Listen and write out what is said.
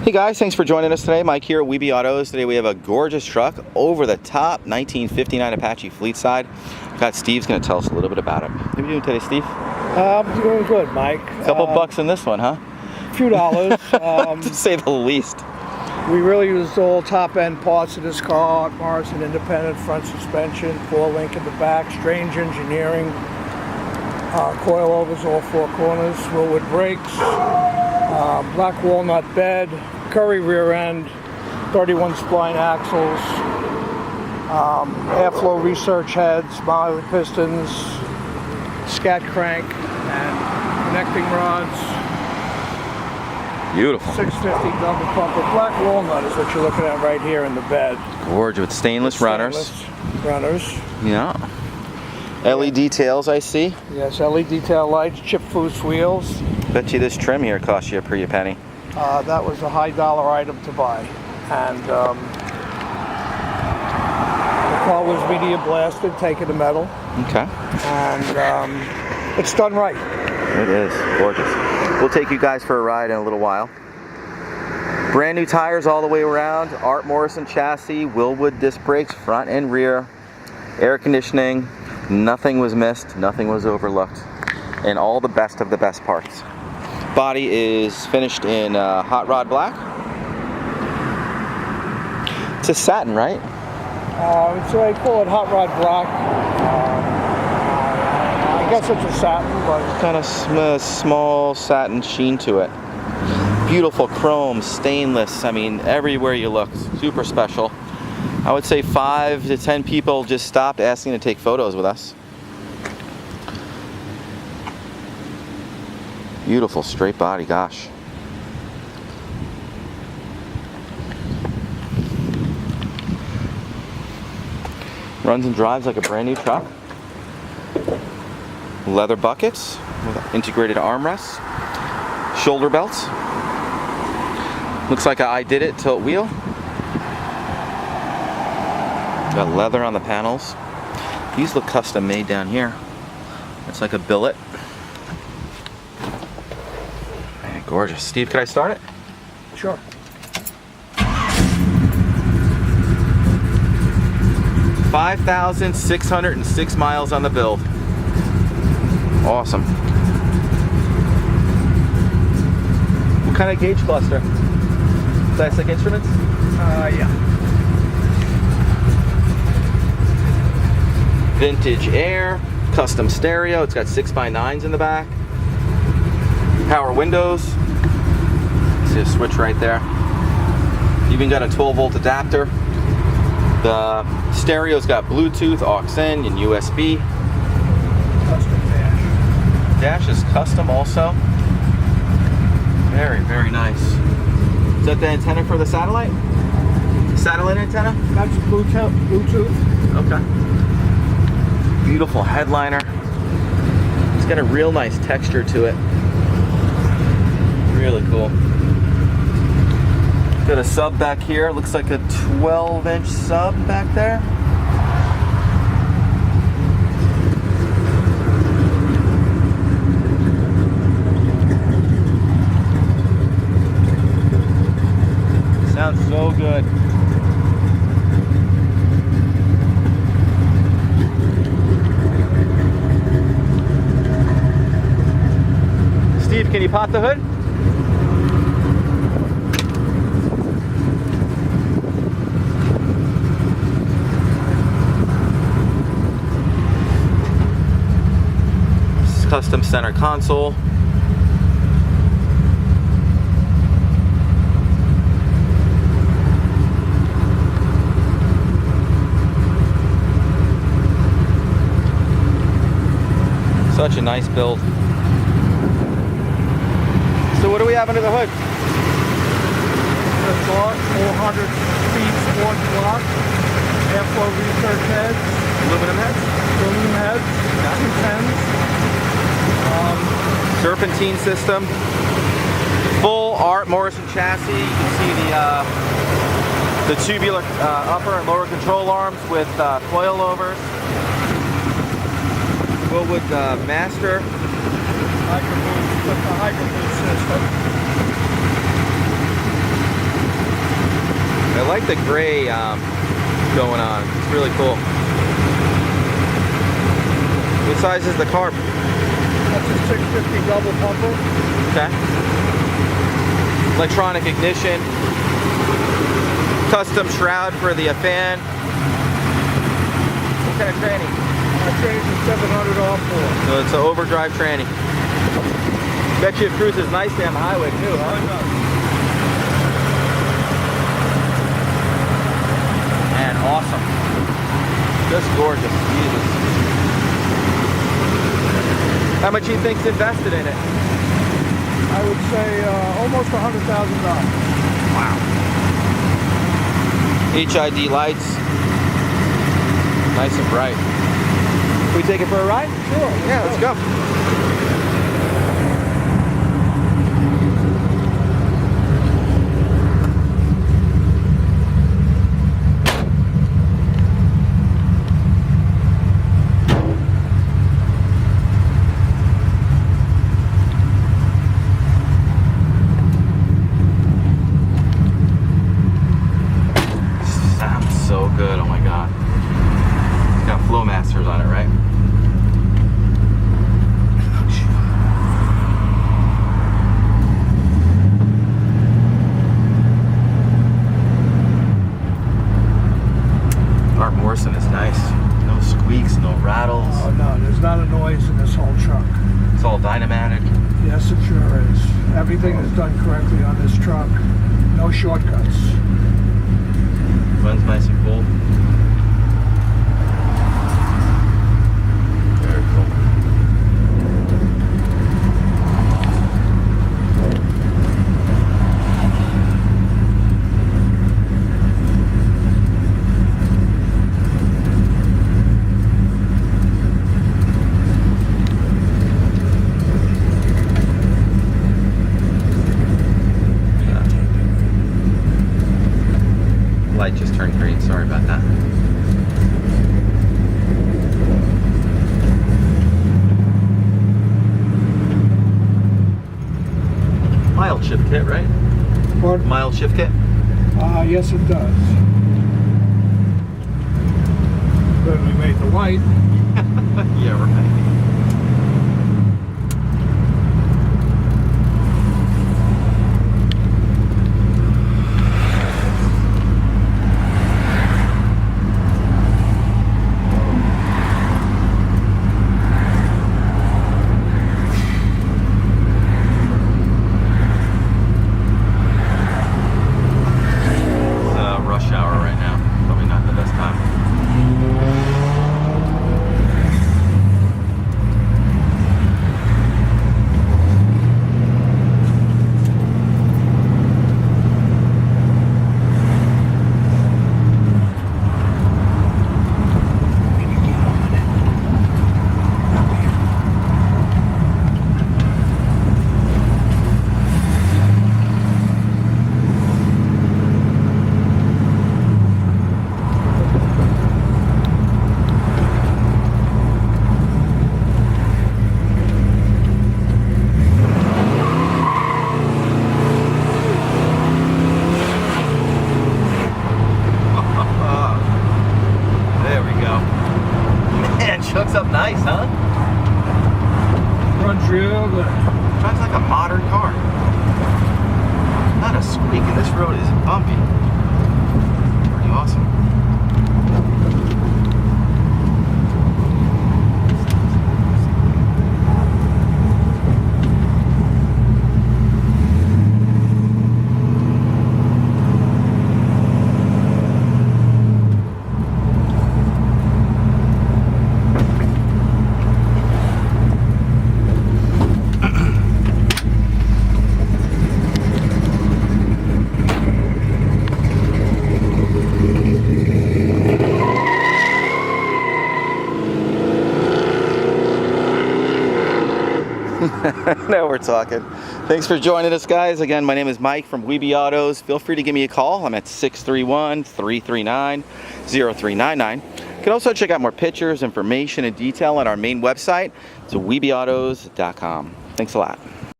Hey guys, thanks for joining us today. Mike here at Wiebe Autos. Today we have a gorgeous truck, over the top 1959 Apache Fleetside. Got Steve's going to tell us a little bit about it. How are you doing today, Steve? I'm doing good, Mike. A couple bucks in this one, huh? A few dollars. To say the least. We really used all top-end parts of this car. Morrison independent front suspension, 4-link in the back, Strange engineering, coilovers all four corners, Wilwood brakes, black walnut bed, Curry rear end, 31 spline axles, airflow research heads, Miley pistons, scat crank, and connecting rods. Beautiful. 650 double pumper. Black walnut is what you're looking at right here in the bed. Gorgeous with stainless runners. Runners. Yeah. LED tails, I see. Yes, LED tail lights, chip foose wheels. Bet you this trim here cost you a pretty penny. That was a high dollar item to buy. And the car was media blasted, taken to metal. Okay. And it's done right. It is gorgeous. We'll take you guys for a ride in a little while. Brand new tires all the way around, Art Morrison chassis, Wilwood disc brakes, front and rear, air conditioning, nothing was missed, nothing was overlooked, and all the best of the best parts. Body is finished in hot rod black. It's a satin, right? So I call it hot rod black. I guess it's a satin, but Kind of small satin sheen to it. Beautiful chrome, stainless. I mean, everywhere you look, super special. I would say 5 to 10 people just stopped asking to take photos with us. Beautiful straight body, gosh. Runs and drives like a brand new truck. Leather buckets with integrated armrests, shoulder belts. Looks like a I Did It tilt wheel. Got leather on the panels. These look custom made down here. It's like a billet. Man, gorgeous. Steve, could I start it? sure. $5,606 miles on the build. Awesome. What kind of gauge cluster? Classic Instruments? Yeah. Vintage air, custom stereo. It's got 6x9s in the back. Power windows. See a switch right there. Even got a 12-volt adapter. The stereo's got Bluetooth, aux in, and USB. Custom dash. Dash is custom also. Very, very nice. Is that the antenna for the satellite? Satellite antenna? That's Bluetooth. Okay. Beautiful headliner. It's got a real nice texture to it. Really cool. Got a sub back here. Looks like a 12-inch sub back there. Sounds so good. Steve, can you pop the hood? Custom center console. Such a nice build. So what do we have under the hood? The Dart 400 speed sport block, airflow research heads, Aluminum heads? aluminum heads, 210s. Serpentine system. Full Art Morrison chassis. You can see the tubular upper and lower control arms with coilovers. Wilwood Master. Hydro boost system. I like the gray going on. It's really cool. What size is the carb? That's a 650 double pumper. Okay. Electronic ignition. Custom shroud for the fan. What kind of tranny? Train's a 700 off-board. So it's an overdrive tranny. Bet you it cruises nicely on the highway too, huh? Man, awesome. Just gorgeous. Jesus. How much you think's invested in it? I would say almost $100,000. Wow. HID lights. Nice and bright. Can we take it for a ride? Sure. Yeah, let's go. Sounds so good, oh my god. It's got Flowmasters on it, right? Art Morrison is nice. No squeaks, no rattles. Oh no, there's not a noise in this whole truck. It's all Dynamatic. Yes, it sure is. Everything is done correctly on this truck. No shortcuts. Runs nice and cool. Very cool. Light just turned green, sorry about that. Mild shift kit, right? Pardon? Mild shift kit? Yes, it does. Then we made the white. Yeah, right. Rush hour right now. Probably not the best time. Hooks up nice, huh? Runs real good. Drives like a modern car. Not a squeak, and this road is bumpy. Pretty awesome. Now we're talking. Thanks for joining us, guys. Again, my name is Mike from Weeby Autos. Feel free to give me a call. I'm at 631-339-0399. You can also check out more pictures, information, and detail on our main website. It's weebyautos.com. Thanks a lot.